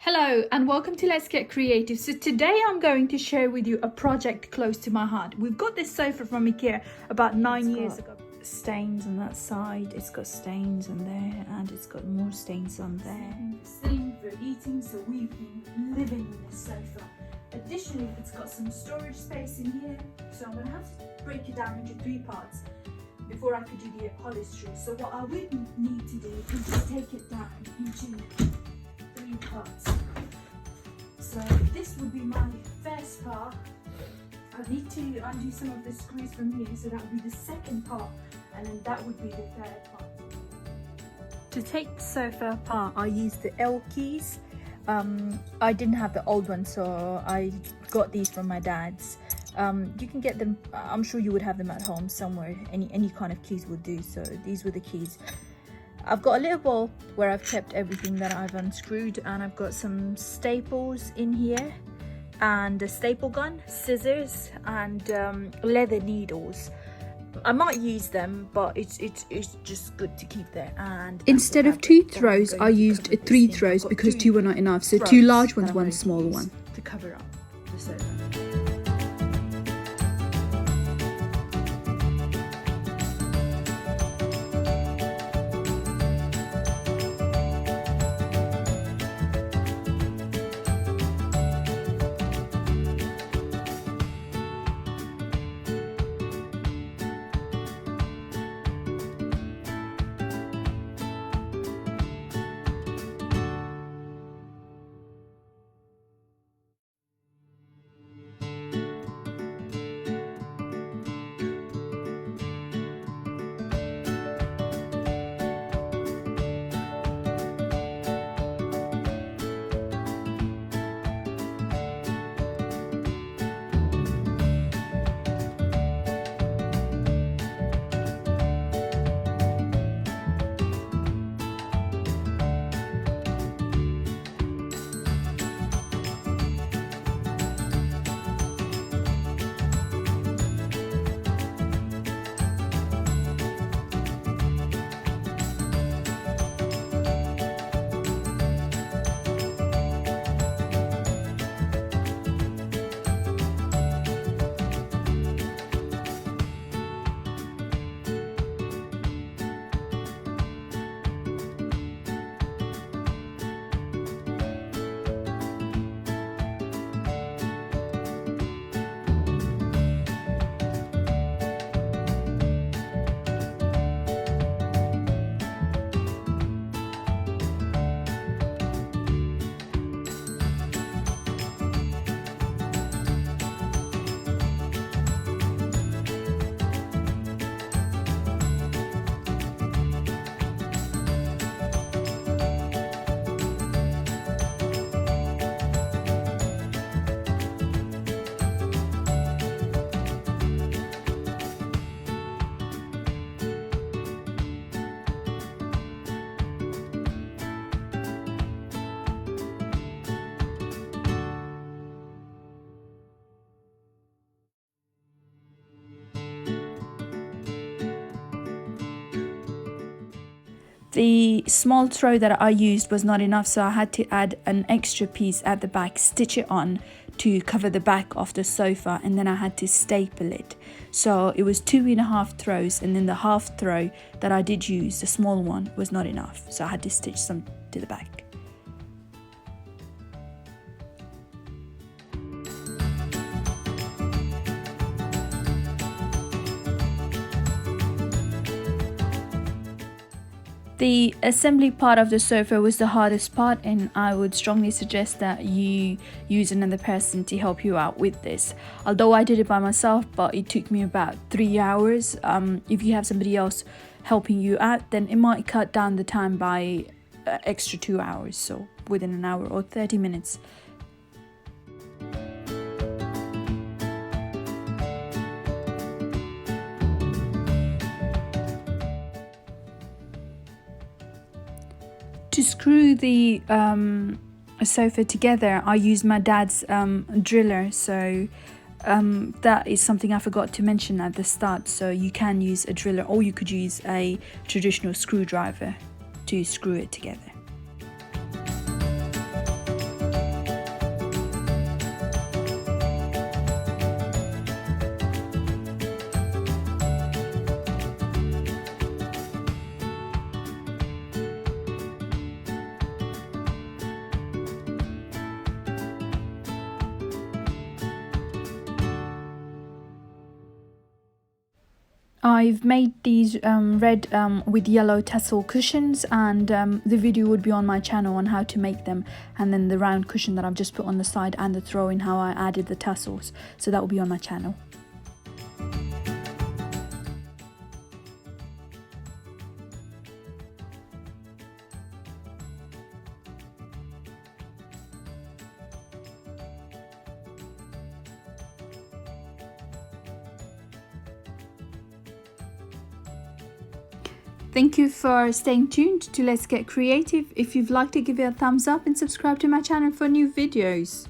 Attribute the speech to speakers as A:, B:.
A: Hello and welcome to Let's Get Creative. So today I'm going to share with you a project close to my heart. We've got this sofa from IKEA about 9 years ago. Stains on that side, it's got stains on there, and it's got more stains on there. Sitting for eating, so we've been living in this sofa. Additionally, it's got some storage space in here, so I'm going to have to break it down into 3 parts before I could do the upholstery. So what I would need to do is just take it down into 3 parts. So this would be my first part. I need to undo some of the screws from here, so that would be the second part, and then that would be the third part. To take the sofa apart, I used the L keys. I didn't have the old one, so I got these from my dad's. You can get them, I'm sure you would have them at home somewhere. Any kind of keys would do. So these were the keys. I've got a little bowl where I've kept everything that I've unscrewed, and I've got some staples in here, and a staple gun, scissors, and leather needles. I might use them, but it's just good to keep there. And
B: instead of 2 throws, I used 3 throws because 2 were not enough. So 2 large ones, 1 small one.
A: To cover up the sofa. The small throw that I used was not enough, so I had to add an extra piece at the back, stitch it on to cover the back of the sofa, and then I had to staple it. So it was 2.5 throws, and then the half throw that I did use, the small one, was not enough, so I had to stitch some to the back. The assembly part of the sofa was the hardest part, and I would strongly suggest that you use another person to help you out with this. Although I did it by myself, but it took me about 3 hours. If you have somebody else helping you out, then it might cut down the time by extra 2 hours, so within an hour or 30 minutes. To screw the sofa together, I used my dad's driller, so that is something I forgot to mention at the start. So you can use a driller, or you could use a traditional screwdriver to screw it together. I've made these red with yellow tassel cushions, and the video would be on my channel on how to make them, and then the round cushion that I've just put on the side and the throw in how I added the tassels, so that will be on my channel. Thank you for staying tuned to Let's Get Creative. If you've liked it, give it a thumbs up and subscribe to my channel for new videos.